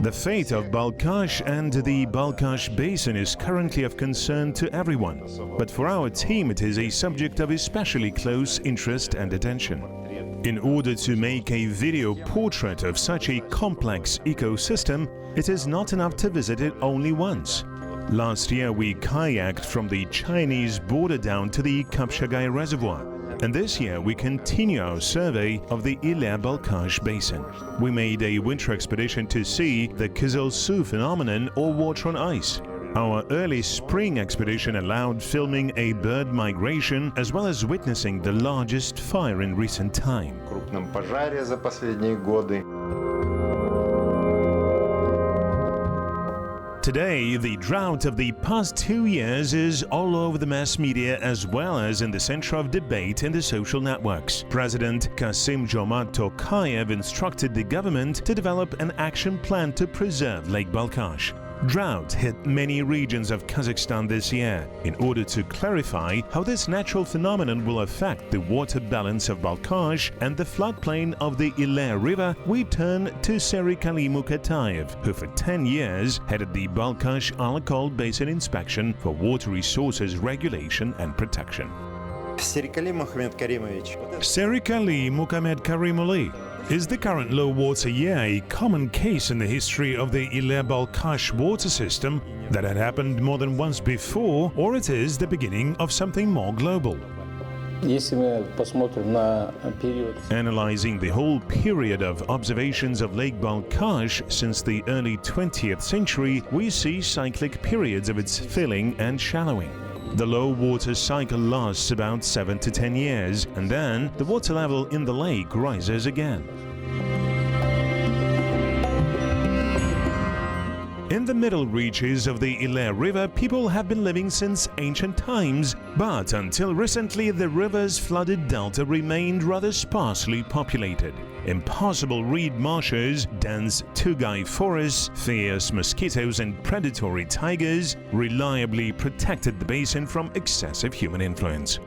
The fate of Balkhash and the Balkhash basin is currently of concern to everyone, but for our team it is a subject of especially close interest and attention. In order to make a video portrait of such a complex ecosystem, it is not enough to visit it only once. Last year we kayaked from the Chinese border down to the Capsule Reservoir. And this year we continue our survey of the Balkhash basin. We made a winter expedition to see the Qazaq phenomenon or water on ice. Our early spring expedition allowed filming a bird migration as well as witnessing the largest fire in recent time. Today, the drought of the past 2 years is all over the mass media as well as in the center of debate in the social networks. President Kassym-Jomart Tokayev instructed the government to develop an action plan to preserve Lake Balkhash. Drought hit many regions of Kazakhstan this year. In order to clarify how this natural phenomenon will affect the water balance of Balkhash and the floodplain of the Iler River, we turn to Serikali Mukatayev, who for 10 years headed the Balkhash Alcohol Basin Inspection for Water Resources Regulation and Protection. Serikali Muhammad Karimali. Is the current low water year a common case in the history of the Balkhash water system that had happened more than once before, or it is the beginning of something more global? Analyzing the whole period of observations of Lake Balkhash since the early 20th century, we see cyclic periods of its filling and shallowing. The low water cycle lasts about 7 to 10 years, and then the water level in the lake rises again. In the middle reaches of the Iler River, people have been living since ancient times, but until recently the river's flooded delta remained rather sparsely populated. Impossible reed marshes, dense tugai forests, fierce mosquitoes and predatory tigers reliably protected the basin from excessive human influence.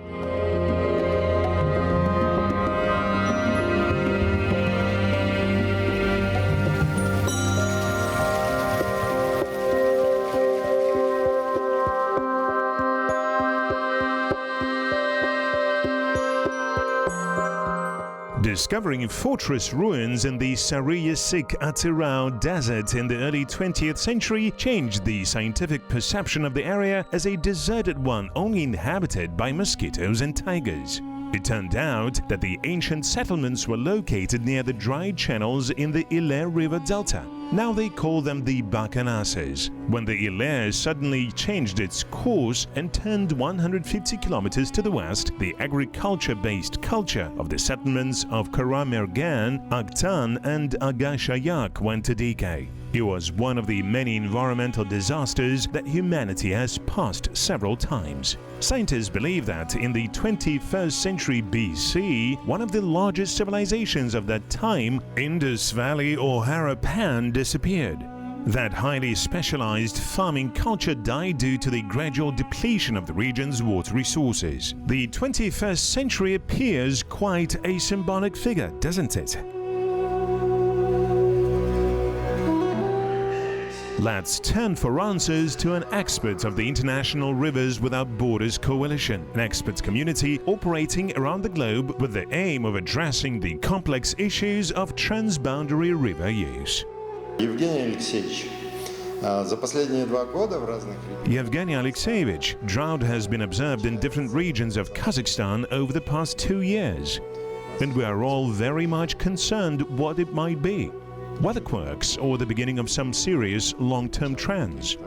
Discovering fortress ruins in the Sarıyasık Atirau Desert in the early 20th century changed the scientific perception of the area as a deserted one only inhabited by mosquitoes and tigers. It turned out that the ancient settlements were located near the dry channels in the Iler River Delta. Now they call them the Bakanases. When the Iler suddenly changed its course and turned 150 kilometers to the west, the agriculture-based culture of the settlements of Karamergan, Aktan and Agashayak went to decay. It was one of the many environmental disasters that humanity has passed several times. Scientists believe that in the 21st century BC, one of the largest civilizations of that time, Indus Valley or Harappan, disappeared. That highly specialized farming culture died due to the gradual depletion of the region's water resources. The 21st century appears quite a symbolic figure, doesn't it? Let's turn for answers to an expert of the International Rivers Without Borders Coalition, an expert community operating around the globe with the aim of addressing the complex issues of transboundary river use. Yevgeny Alexeyevich, drought has been observed in different regions of Kazakhstan over the past 2 years, and we are all very much concerned what it might be. Weather quirks or the beginning of some serious long-term trends.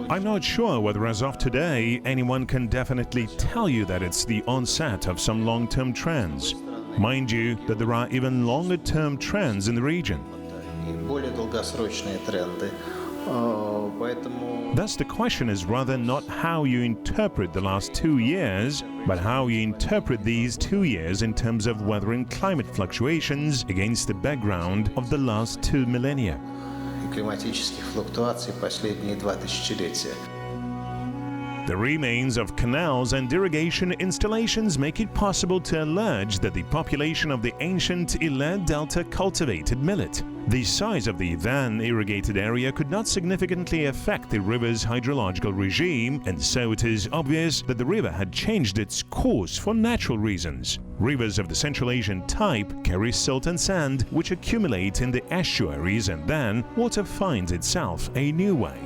I'm not sure whether as of today anyone can definitely tell you that it's the onset of some long-term trends. Mind you that there are even longer-term trends in the region. Thus the question is rather not how you interpret the last 2 years, but how you interpret these 2 years in terms of weather and climate fluctuations against the background of the last 2 millennia. The remains of canals and irrigation installations make it possible to allege that the population of the ancient Iler Delta cultivated millet. The size of the then irrigated area could not significantly affect the river's hydrological regime, and so it is obvious that the river had changed its course for natural reasons. Rivers of the Central Asian type carry silt and sand, which accumulate in the estuaries, and then water finds itself a new way.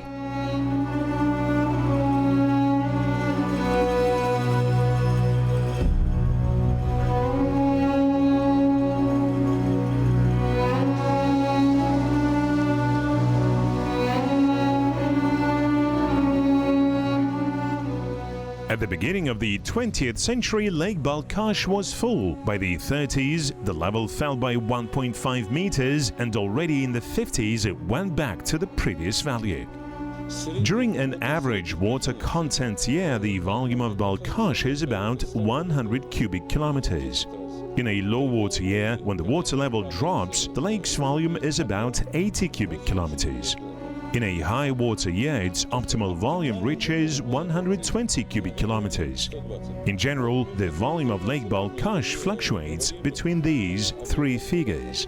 At the beginning of the 20th century, Lake Balkhash was full. By the 30s, the level fell by 1.5 meters, and already in the 50s it went back to the previous value. During an average water content year, the volume of Balkhash is about 100 cubic kilometers. In a low water year, when the water level drops, the lake's volume is about 80 cubic kilometers. In a high water year, its optimal volume reaches 120 cubic kilometers. In general, the volume of Lake Balkhash fluctuates between these three figures.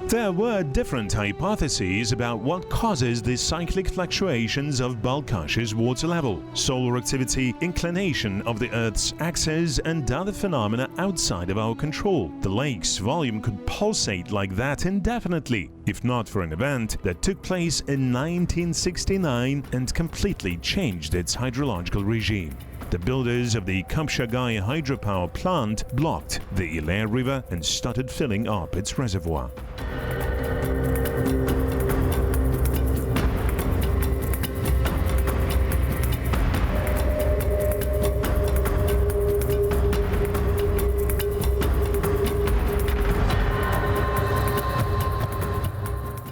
There were different hypotheses about what causes the cyclic fluctuations of Balkhash's water level: solar activity, inclination of the Earth's axis, and other phenomena outside of our control. The lake's volume could pulsate like that indefinitely, if not for an event that took place in 1969 and completely changed its hydrological regime. The builders of the Kapshagai hydropower plant blocked the Iler River and started filling up its reservoir.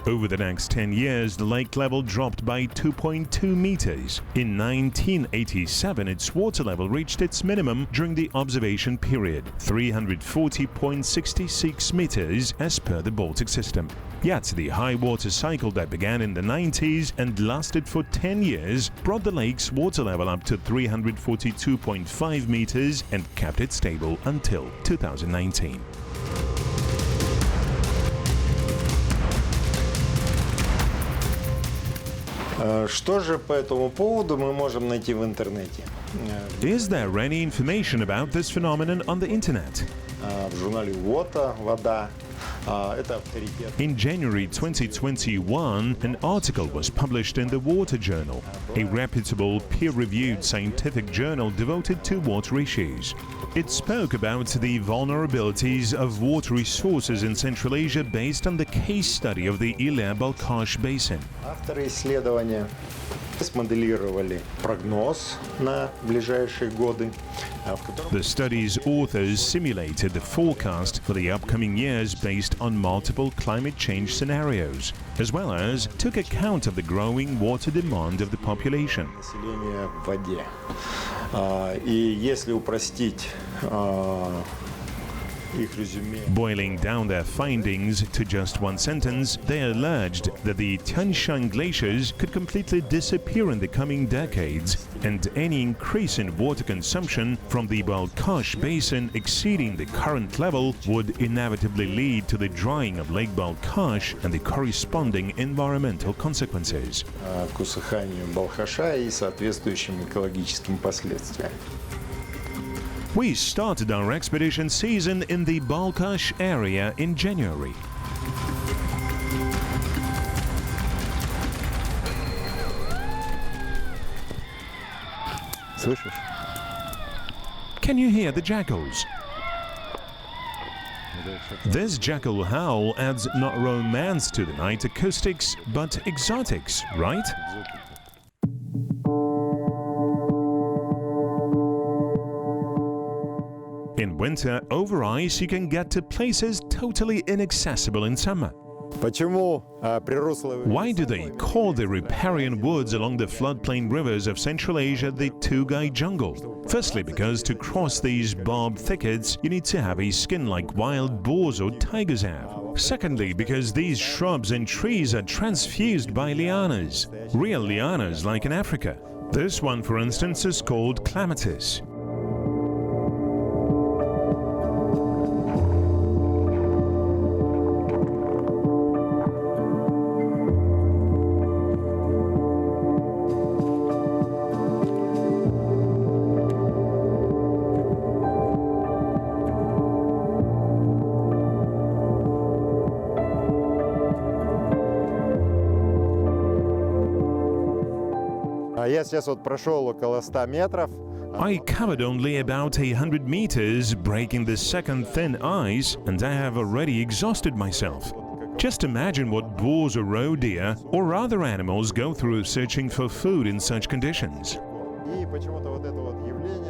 Over the next 10 years, the lake level dropped by 2.2 meters. In 1987, its water level reached its minimum during the observation period, 340.66 meters as per the Baltic system. Yet the high water cycle that began in the 90s and lasted for 10 years brought the lake's water level up to 342.5 meters and kept it stable until 2019. Что же по этому поводу мы можем найти в интернете? Is there any information about this phenomenon on the internet? В журнале «Вода». Это авторитет. In January 2021, an article was published in the Water Journal, a reputable peer-reviewed scientific journal devoted to water issues. It spoke about the vulnerabilities of water resources in Central Asia based on the case study of the Iler-Balkhash basin. Авторы исследования смоделировали прогноз на ближайшие годы. The study's authors simulated the forecast for the upcoming years based on multiple climate change scenarios, as well as took account of the growing water demand of the population. Население в воде. И если упростить их резюме. Boiling down their findings to just one sentence, they alleged that the Tian Shan glaciers could completely disappear in the coming decades, and any increase in water consumption from the Balkhash basin exceeding the current level would inevitably lead to the drying of Lake Balkhash and the corresponding environmental consequences. К усыханию Балкхаша и соответствующим экологическим последствиям. We started our expedition season in the Balkhash area in January. Слышишь? Can you hear the jackals? This jackal howl adds not romance to the night acoustics, but exotics, right? In winter, over ice, you can get to places totally inaccessible in summer. Why do they call the riparian woods along the floodplain rivers of Central Asia the Tugai jungle? Firstly, because to cross these barbed thickets, you need to have a skin like wild boars or tigers have. Secondly, because these shrubs and trees are transfused by lianas, real lianas like in Africa. This one, for instance, is called clematis. Я сейчас вот прошел около 100 метров. I covered only about 100 meters, breaking the second thin ice, and I have already exhausted myself. Just imagine what boars or roe deer or other animals go through searching for food in such conditions.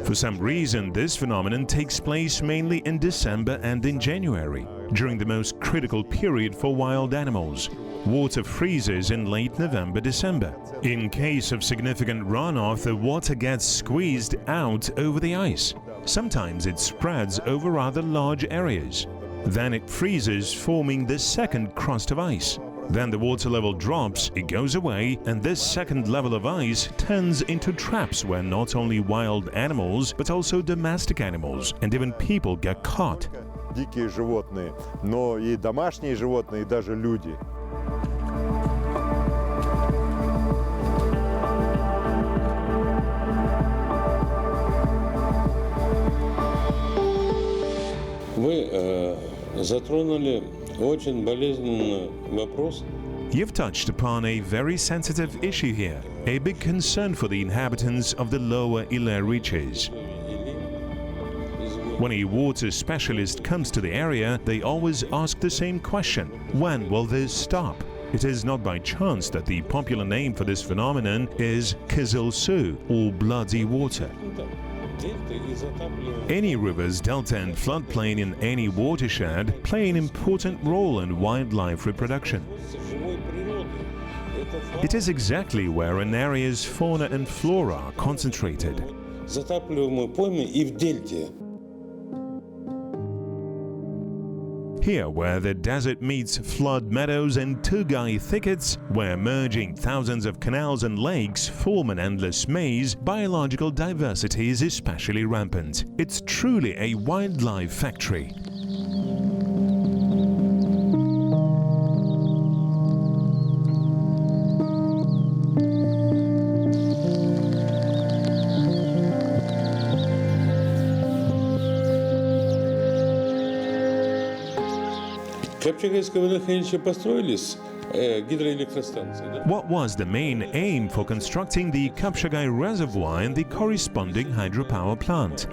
For some reason, this phenomenon takes place mainly in December and in January, during the most critical period for wild animals. Water freezes in late November-December. In case of significant runoff, the water gets squeezed out over the ice. Sometimes it spreads over rather large areas. Then it freezes, forming the second crust of ice. Then the water level drops, it goes away, and this second level of ice turns into traps where not only wild animals, but also domestic animals and even people get caught. Дикие животные, но и домашние животные, и даже люди. Вы затронули очень болезненный вопрос. You've touched upon a very sensitive issue here, a big concern for the inhabitants of the lower Ile reaches. When a water specialist comes to the area, they always ask the same question: when will this stop? It is not by chance that the popular name for this phenomenon is Qazıl Su, or bloody water. Any river's delta and floodplain in any watershed play an important role in wildlife reproduction. It is exactly where an area's fauna and flora are concentrated. Затапливаемые поймы и в дельте. Here, where the desert meets flood meadows and tugai thickets, where merging thousands of canals and lakes form an endless maze, biological diversity is especially rampant. It's truly a wildlife factory. Капчагайское водохранилище построились гидроэлектростанции, да? What was the main aim for constructing the Capsule Reservoir and the corresponding hydropower plant?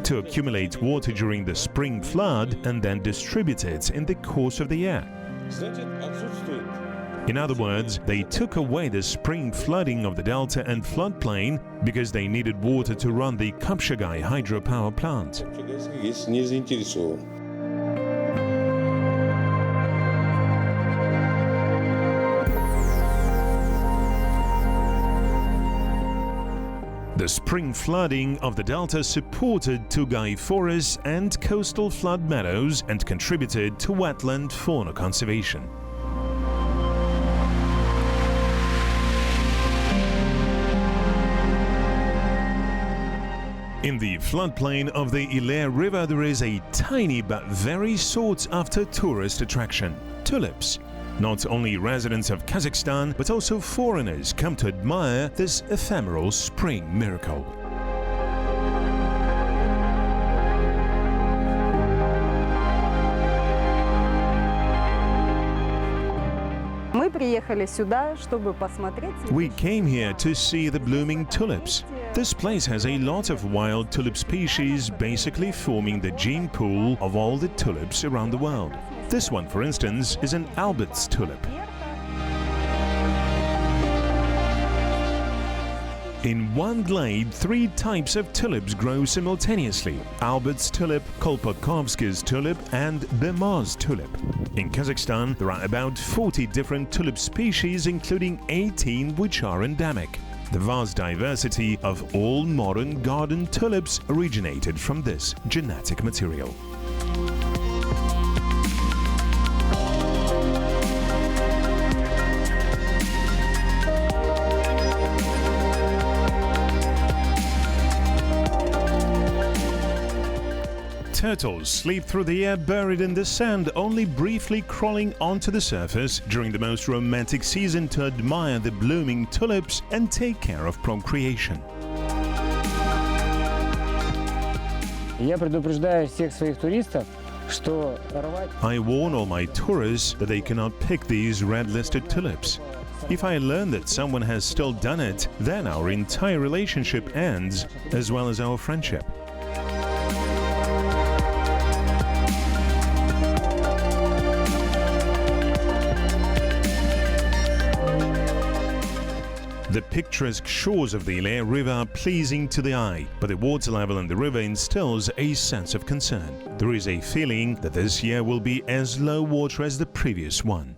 To accumulate water during the spring flood and then distribute it in the course of the year. Значит, отсутствует. In other words, they took away the spring flooding of the delta and floodplain because they needed water to run the Capsule hydropower plant. Капчагайский есть не заинтересован. The spring flooding of the delta supported tugai forests and coastal flood meadows and contributed to wetland fauna conservation. In the floodplain of the Ile River, there is a tiny but very sought-after tourist attraction: tulips. Not only residents of Kazakhstan, but also foreigners come to admire this ephemeral spring miracle. Мы приехали сюда, чтобы посмотреть. We came here to see the blooming tulips. This place has a lot of wild tulip species, basically forming the gene pool of all the tulips around the world. This one, for instance, is an Albert's tulip. In one glade, 3 types of tulips grow simultaneously: Albert's tulip, Kolpakovsky's tulip, and Bemaz tulip. In Kazakhstan, there are about 40 different tulip species, including 18 which are endemic. The vast diversity of all modern garden tulips originated from this genetic material. Turtles sleep through the air buried in the sand, only briefly crawling onto the surface during the most romantic season to admire the blooming tulips and take care of procreation. Я предупреждаю всех своих туристов, что рвать... I warn all my tourists that they cannot pick these red-listed tulips. If I learn that someone has still done it, then our entire relationship ends, as well as our friendship. The picturesque shores of the Ile River are pleasing to the eye, but the water level in the river instills a sense of concern. There is a feeling that this year will be as low water as the previous one.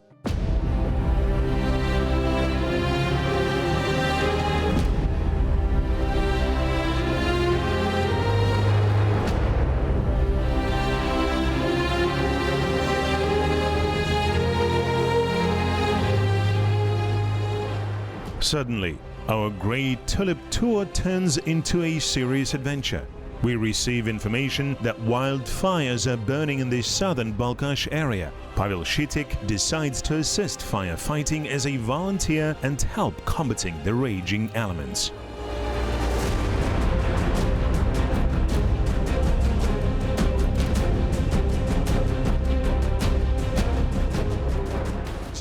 Suddenly, our great tulip tour turns into a serious adventure. We receive information that wildfires are burning in the southern Balkhash area. Pavel Shitik decides to assist firefighting as a volunteer and help combating the raging elements.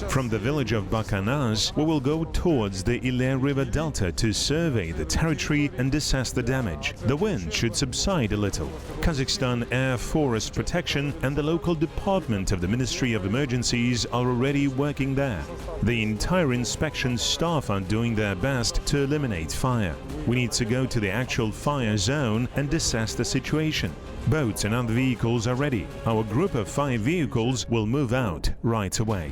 From the village of Balkhash, we will go towards the Ile River Delta to survey the territory and assess the damage. The wind should subside a little. Kazakhstan Air Forest Protection and the local department of the Ministry of Emergencies are already working there. The entire inspection staff are doing their best to eliminate fire. We need to go to the actual fire zone and assess the situation. Boats and other vehicles are ready. Our group of 5 vehicles will move out right away.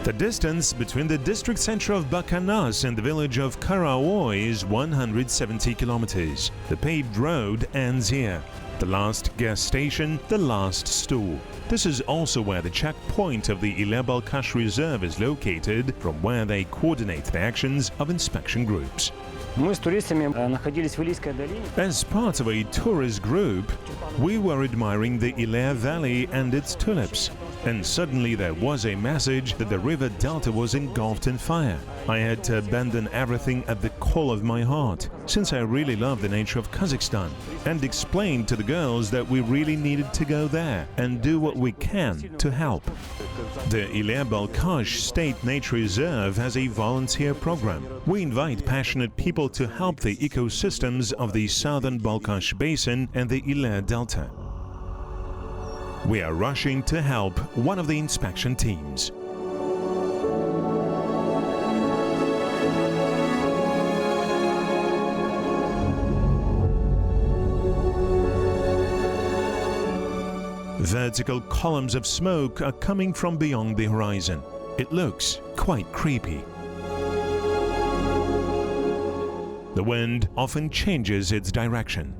The distance between the district center of Balkhash and the village of Karaoy is 170 kilometers. The paved road ends here. The last gas station, the last store. This is also where the checkpoint of the Ile Balkhash Reserve is located, from where they coordinate the actions of inspection groups. Мы с туристами находились в Илийской долине. As part of a tourist group, we were admiring the Ile Valley and its tulips. And suddenly there was a message that the river delta was engulfed in fire. I had to abandon everything at the call of my heart, since I really love the nature of Kazakhstan, and explained to the girls that we really needed to go there and do what we can to help. The Ile Balkhash State Nature Reserve has a volunteer program. We invite passionate people to help the ecosystems of the southern Balkhash Basin and the Ile Delta. We are rushing to help one of the inspection teams. Vertical columns of smoke are coming from beyond the horizon. It looks quite creepy. The wind often changes its direction.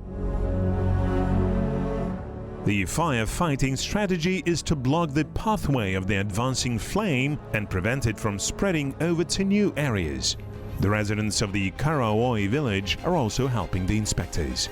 The firefighting strategy is to block the pathway of the advancing flame and prevent it from spreading over to new areas. The residents of the Karaoy village are also helping the inspectors.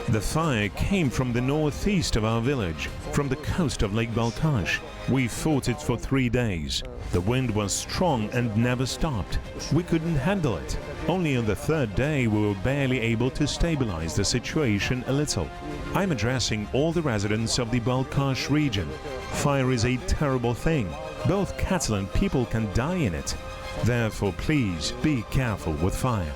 The fire came from the northeast of our village, from the coast of Lake Balkhash. We fought it for 3 days. The wind was strong and never stopped. We couldn't handle it. Only on the 3rd day we were barely able to stabilize the situation a little. I'm addressing all the residents of the Balkhash region. Fire is a terrible thing. Both cattle and people can die in it. Therefore, please be careful with fire.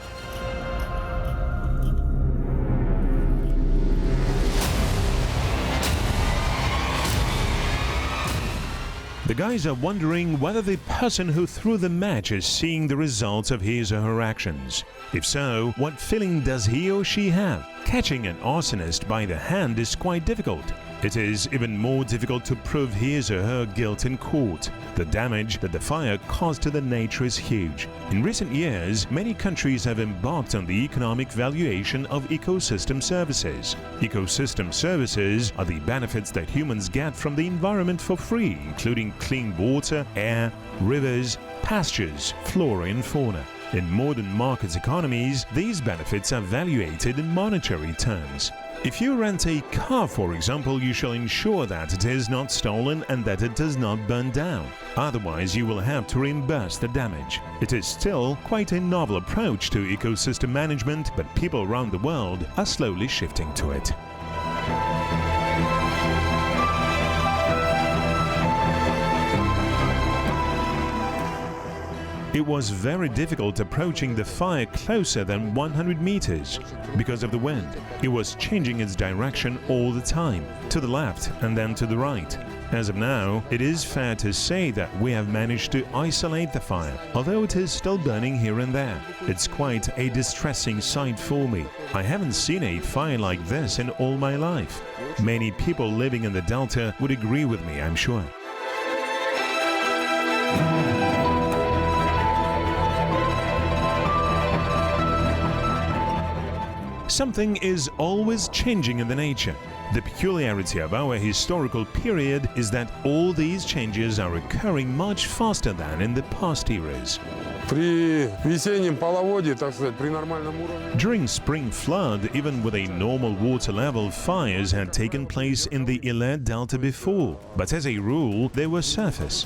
The guys are wondering whether the person who threw the match is seeing the results of his or her actions. If so, what feeling does he or she have? Catching an arsonist by the hand is quite difficult. It is even more difficult to prove his or her guilt in court. The damage that the fire caused to the nature is huge. In recent years, many countries have embarked on the economic valuation of ecosystem services. Ecosystem services are the benefits that humans get from the environment for free, including clean water, air, rivers, pastures, flora and fauna. In modern market economies, these benefits are valuated in monetary terms. If you rent a car, for example, you shall ensure that it is not stolen and that it does not burn down. Otherwise, you will have to reimburse the damage. It is still quite a novel approach to ecosystem management, but people around the world are slowly shifting to it. It was very difficult approaching the fire closer than 100 meters because of the wind. It was changing its direction all the time, to the left and then to the right. As of now, it is fair to say that we have managed to isolate the fire, although it is still burning here and there. It's quite a distressing sight for me. I haven't seen a fire like this in all my life. Many people living in the Delta would agree with me, I'm sure. Something is always changing in the nature. The peculiarity of our historical period is that all these changes are occurring much faster than in the past eras. При весеннем половодье, так сказать, при нормальном уровне. During spring flood, even with a normal water level, fires had taken place in the Ile Delta before, but as a rule, they were surface.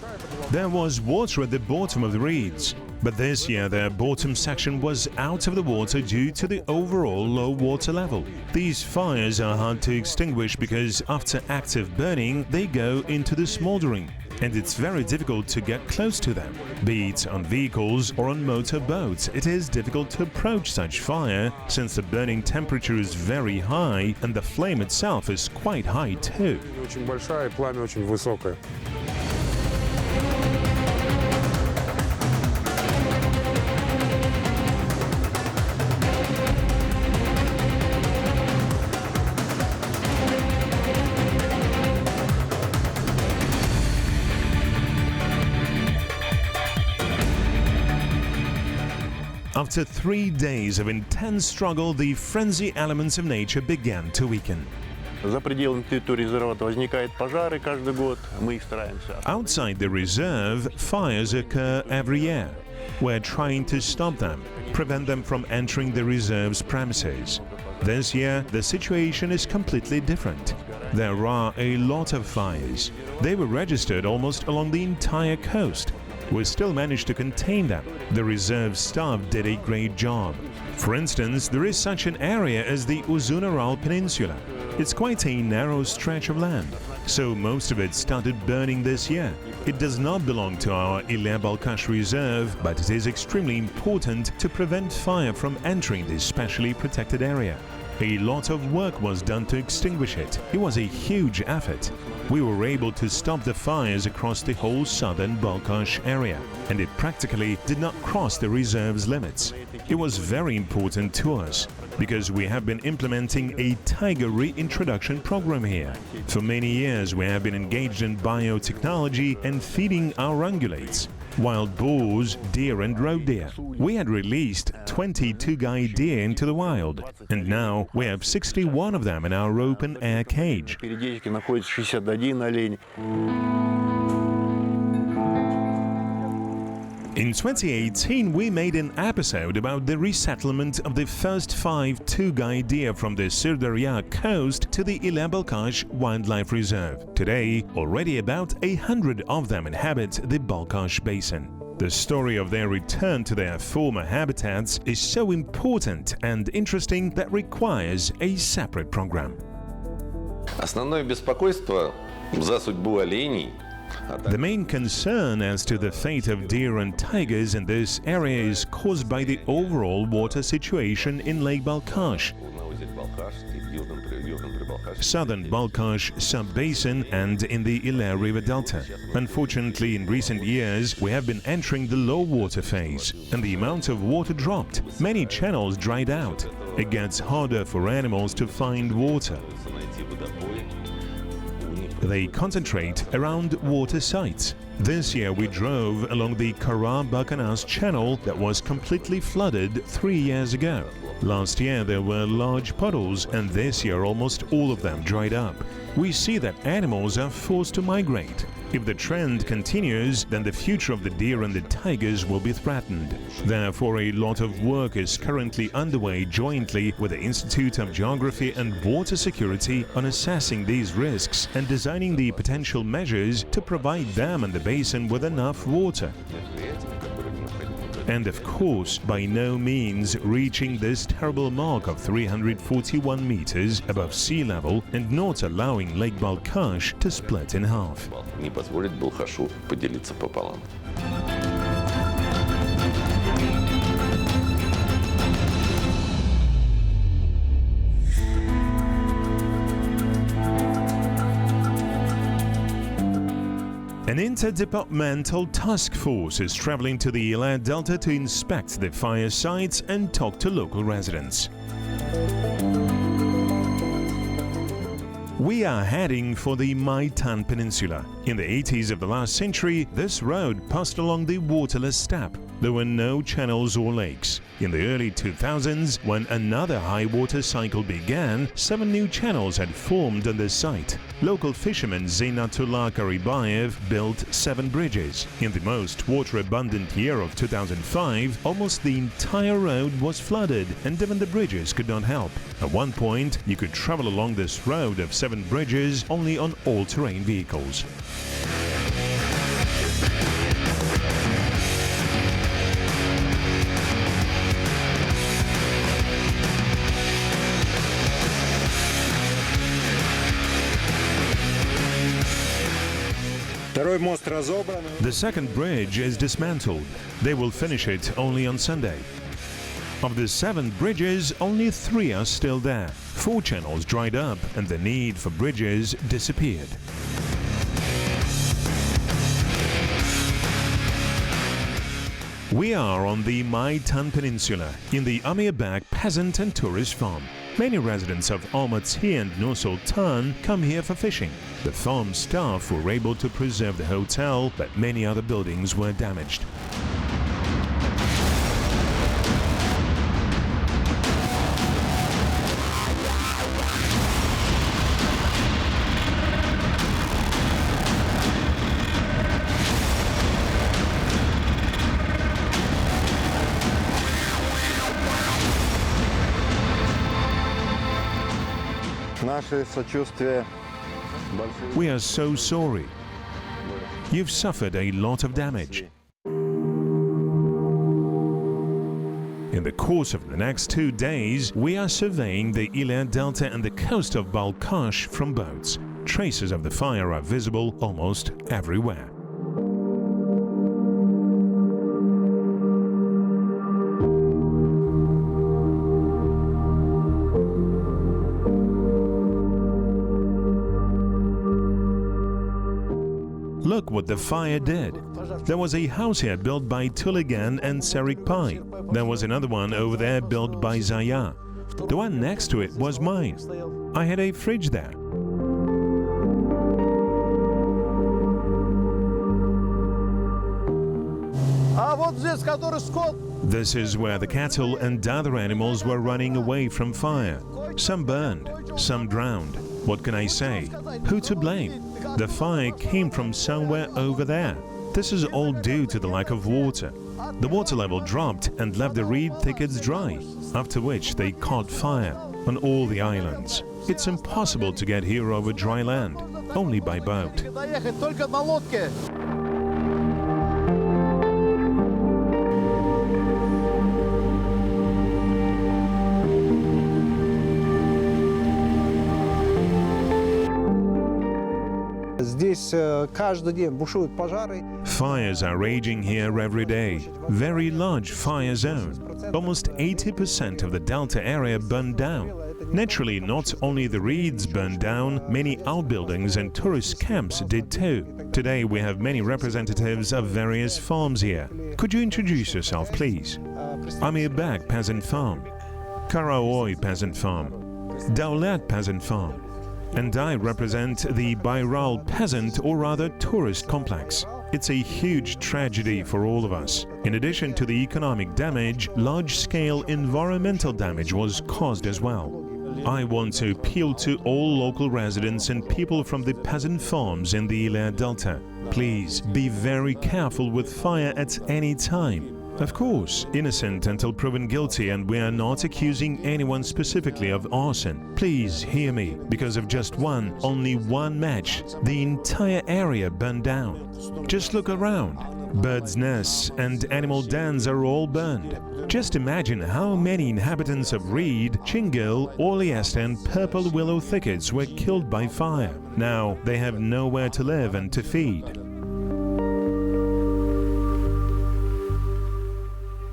There was water at the bottom of the reeds. But this year their bottom section was out of the water due to the overall low water level. These fires are hard to extinguish because after active burning they go into the smoldering, and it's very difficult to get close to them. Be it on vehicles or on motor boats, it is difficult to approach such fire since the burning temperature is very high and the flame itself is quite high too. Очень большая, и пламя очень высокое. After 3 days of intense struggle, the frenzy elements of nature began to weaken. За пределами территории резервата возникают пожары каждый год. Мы их стараемся. Outside the reserve, fires occur every year. We're trying to stop them, prevent them from entering the reserve's premises. This year, the situation is completely different. There are a lot of fires. They were registered almost along the entire coast. We still managed to contain them. The reserve staff did a great job. For instance, there is such an area as the Maitan Peninsula. It's quite a narrow stretch of land, so most of it started burning this year. It does not belong to our Balkhash reserve, but it is extremely important to prevent fire from entering this specially protected area. A lot of work was done to extinguish it. It was a huge effort. We were able to stop the fires across the whole southern Balkhash area, and it practically did not cross the reserve's limits. It was very important to us, because we have been implementing a tiger reintroduction program here. For many years we have been engaged in biotechnology and feeding our ungulates. Wild boars, deer and roe deer. We had released 22 guide deer into the wild, and now we have 61 of them in our open-air cage. Перед находится 61 олень. In 2018, we made an episode about the resettlement of the first 5 two-guide deer from the Sirdarya coast to the Balkhash Wildlife Reserve. Today, already about 100 of them inhabit the Balkhash Basin. The story of their return to their former habitats is so important and interesting that requires a separate program. Основное беспокойство за судьбу оленей. The main concern as to the fate of deer and tigers in this area is caused by the overall water situation in Lake Balkhash, southern Balkhash sub-basin and in the Ile River Delta. Unfortunately, in recent years, we have been entering the low water phase, and the amount of water dropped. Many channels dried out. It gets harder for animals to find water. They concentrate around water sites. This year we drove along the Balkhash channel that was completely flooded 3 years ago. Last year there were large puddles, and this year almost all of them dried up. We see that animals are forced to migrate. If the trend continues, then the future of the deer and the tigers will be threatened. Therefore, a lot of work is currently underway jointly with the Institute of Geography and Water Security on assessing these risks and designing the potential measures to provide them and the basin with enough water. And of course, by no means reaching this terrible mark of 341 meters above sea level and not allowing Lake Balkhash to split in half. Не позволит Балхашу поделиться пополам. An interdepartmental task force is traveling to the Ila Delta to inspect the fire sites and talk to local residents. We are heading for the Maitan Peninsula. In the 80s of the last century, this road passed along the waterless steppe. There were no channels or lakes. In the early 2000s, when another high water cycle began, 7 new channels had formed on the site. Local fisherman Zainatullah Karibayev built 7 bridges. In the most water-abundant year of 2005, almost the entire road was flooded, and even the bridges could not help. At one point, you could travel along this road of 7 bridges only on all-terrain vehicles. The second bridge is dismantled. They will finish it only on Sunday. Of the 7 bridges, only 3 are still there. 4 channels dried up and the need for bridges disappeared. We are on the Maitan Peninsula in the Amirbag peasant and tourist farm. Many residents of Almaty and Nur Sultan come here for fishing. The farm staff were able to preserve the hotel, but many other buildings were damaged. We are so sorry. You've suffered a lot of damage. In the course of the next 2 days, we are surveying the Ila Delta and the coast of Balkhash from boats. Traces of the fire are visible almost everywhere. Look what the fire did. There was a house here built by Tuligan and Serik Pai. There was another one over there built by Zaya. The one next to it was mine. I had a fridge there. This is where the cattle and other animals were running away from fire. Some burned, some drowned. What can I say? Who to blame? The fire came from somewhere over there. This is all due to the lack of water. The water level dropped and left the reed thickets dry, after which they caught fire on all the islands. It's impossible to get here over dry land, only by boat. Fires are raging here every day. Very large fire zone. Almost 80% of the delta area burned down. Naturally, not only the reeds burned down, many outbuildings and tourist camps did too. Today we have many representatives of various farms here. Could you introduce yourself, please? Amirbag Peasant Farm, Karaoy Peasant Farm, Daulat Peasant Farm, and I represent the Bayral peasant or rather tourist complex. It's a huge tragedy for all of us. In addition to the economic damage, large-scale environmental damage was caused as well. I want to appeal to all local residents and people from the peasant farms in the Ila Delta. Please be very careful with fire at any time. Of course, innocent until proven guilty, and we are not accusing anyone specifically of arson. Please hear me. Because of just only one match, the entire area burned down. Just look around. Birds' nests and animal dens are all burned. Just imagine how many inhabitants of reed, chingal, oleaster and purple willow thickets were killed by fire. Now they have nowhere to live and to feed.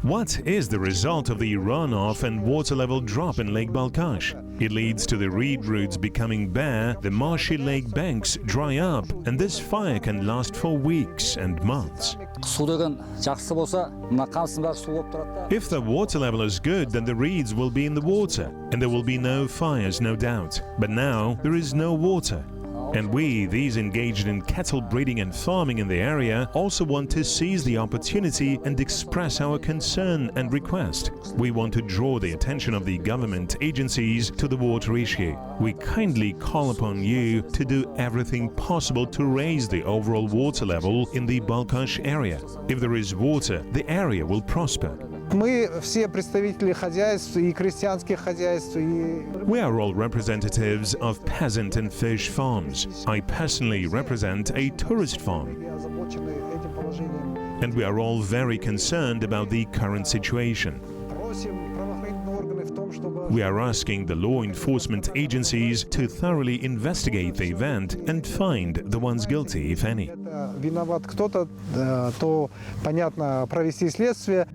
What is the result of the runoff and water level drop in Lake Balkhash? It leads to the reed roots becoming bare, the marshy lake banks dry up, and this fire can last for weeks and months. If the water level is good, then the reeds will be in the water, and there will be no fires, no doubt. But now there is no water. And we, these engaged in cattle breeding and farming in the area, also want to seize the opportunity and express our concern and request. We want to draw the attention of the government agencies to the water issue. We kindly call upon you to do everything possible to raise the overall water level in the Balkhash area. If there is water, the area will prosper. Мы все представители хозяйств и крестьянских хозяйств. We are all representatives of peasant and fish farms. I personally represent a tourist farm. And we are all very concerned about the current situation. We are asking the law enforcement agencies to thoroughly investigate the event and find the ones guilty, if any. Виноват кто-то, то понятно провести следствие.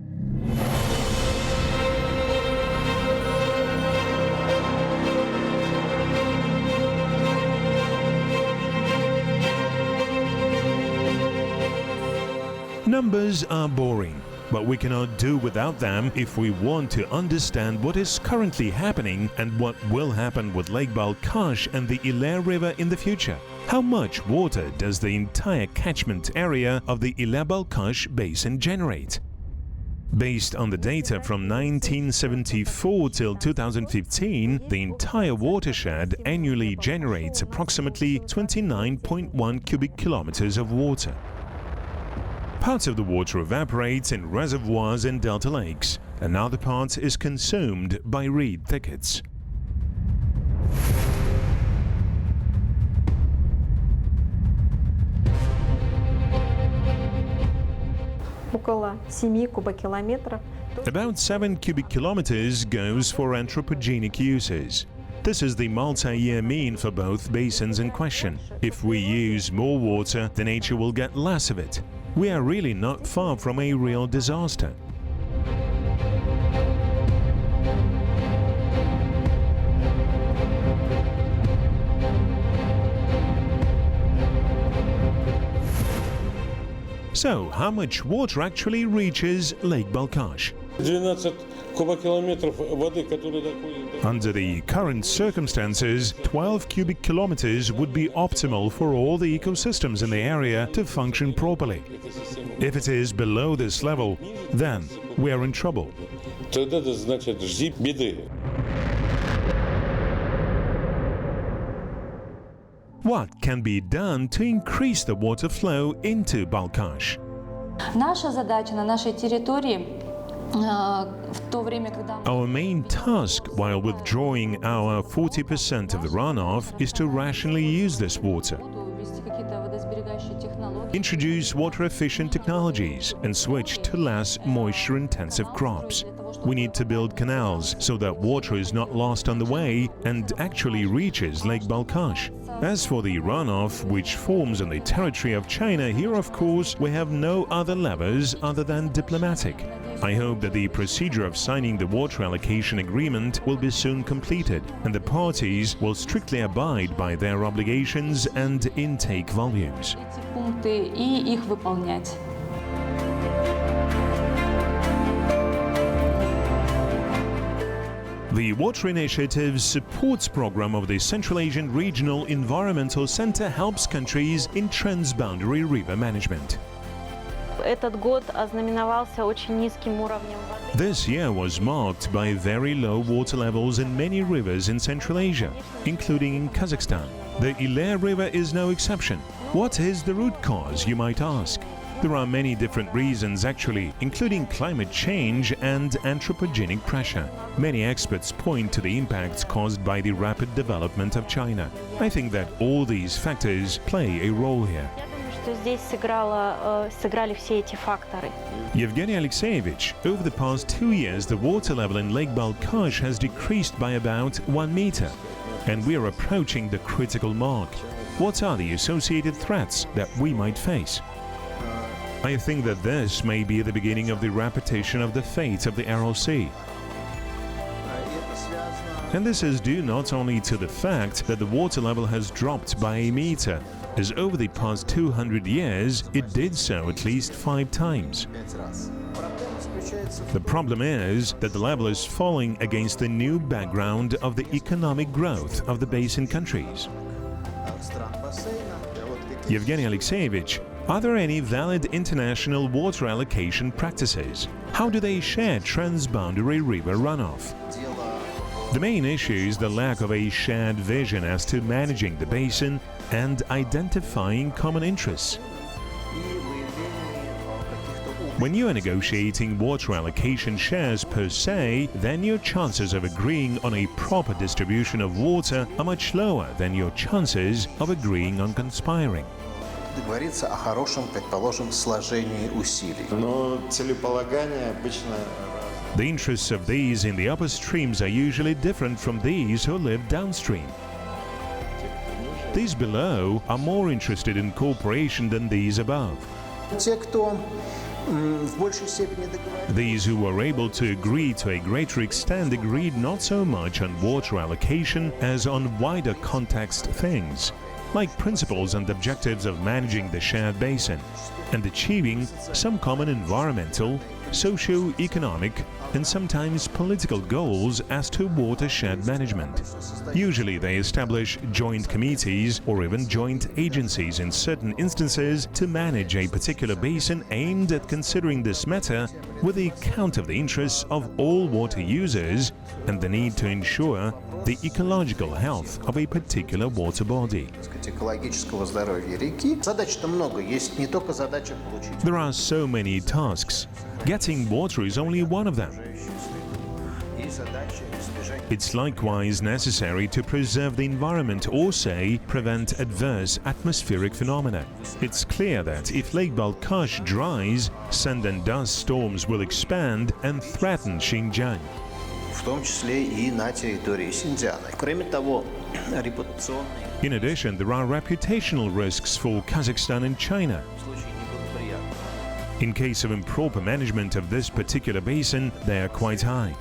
Numbers are boring, but we cannot do without them if we want to understand what is currently happening and what will happen with Lake Balkhash and the Ila River in the future. How much water does the entire catchment area of the Ila Balkhash basin generate? Based on the data from 1974 till 2015, the entire watershed annually generates approximately 29.1 cubic kilometers of water. Part of the water evaporates in reservoirs and delta lakes. Another part is consumed by reed thickets. Около 7 кубокилометров. About 7 cubic kilometers goes for anthropogenic uses. This is the multi-year mean for both basins in question. If we use more water, the nature will get less of it. We are really not far from a real disaster. So, how much water actually reaches Lake Balkhash? 12 кубокилометров воды, которые доходят. Under the current circumstances, 12 cubic kilometers would be optimal for all the ecosystems in the area to function properly. If it is below this level, then we are in trouble. Тогда это значит жди беды. What can be done to increase the water flow into Balkhash? Наша задача на нашей территории в то время, когда Our main task while withdrawing our 40% of the runoff is to rationally use this water. Introduce water-efficient technologies and switch to less moisture-intensive crops. We need to build canals so that water is not lost on the way and actually reaches Lake Balkhash. As for the runoff, which forms on the territory of China, here of course we have no other levers other than diplomatic. I hope that the procedure of signing the water allocation agreement will be soon completed and the parties will strictly abide by their obligations and intake volumes. пункты и их выполнять. The Water Initiative's supports program of the Central Asian Regional Environmental Center helps countries in transboundary river management. Этот год ознаменовался очень низким уровнем воды. This year was marked by very low water levels in many rivers in Central Asia, including in Kazakhstan. The Ilir River is no exception. What is the root cause, you might ask? There are many different reasons actually, including climate change and anthropogenic pressure. Many experts point to the impacts caused by the rapid development of China. I think that all these factors play a role here. Что здесь сыграли все эти факторы. Yevgeny Alexeyevich, over the past 2 years, the water level in Lake Balkhash has decreased by about 1 meter, and we are approaching the critical mark. What are the associated threats that we might face? I think that this may be the beginning of the repetition of the fate of the Aral Sea. And this is due not only to the fact that the water level has dropped by a meter, as over the past 200 years it did so at least 5 times. The problem is that the level is falling against the new background of the economic growth of the basin countries. Yevgeny Alexeyevich, are there any valid international water allocation practices? How do they share transboundary river runoff? The main issue is the lack of a shared vision as to managing the basin and identifying common interests. When you are negotiating water allocation shares per se, then your chances of agreeing on a proper distribution of water are much lower than your chances of agreeing on conspiring. Говорится о хорошем, предположим, сложении усилий. Но целеполагание обычно. The interests of these in the upper streams are usually different from these who live downstream. These below are more interested in cooperation than these above. Те, кто в большей степени договорились. These who were able to agree to a greater extent agreed not so much on water allocation as on wider context things, like principles and objectives of managing the shared basin and achieving some common environmental, socio-economic, and sometimes political goals as to watershed management. Usually they establish joint committees or even joint agencies in certain instances to manage a particular basin aimed at considering this matter with the account of the interests of all water users and the need to ensure the ecological health of a particular water body. There are so many tasks. Getting water is only one of them. It's likewise necessary to preserve the environment or, say, prevent adverse atmospheric phenomena. It's clear that if Lake Balkhash dries, sand and dust storms will expand and threaten Xinjiang. In addition, there are reputational risks for Kazakhstan and China. In case of improper management of this particular basin, they are quite high.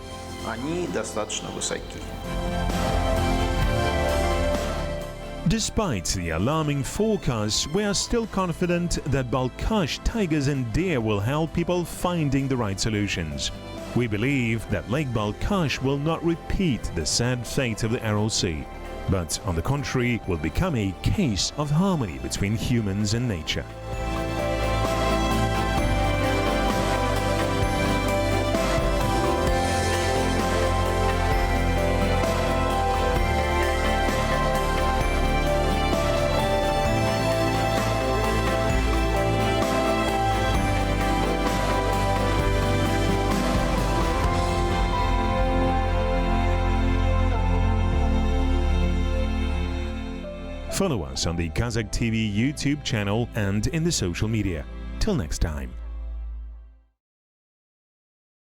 Despite the alarming forecasts, we are still confident that Balkhash tigers and deer will help people finding the right solutions. We believe that Lake Balkhash will not repeat the sad fate of the Aral Sea, but on the contrary will become a case of harmony between humans and nature. Follow us on the Qazaq TV YouTube channel and in the social media. Till next time.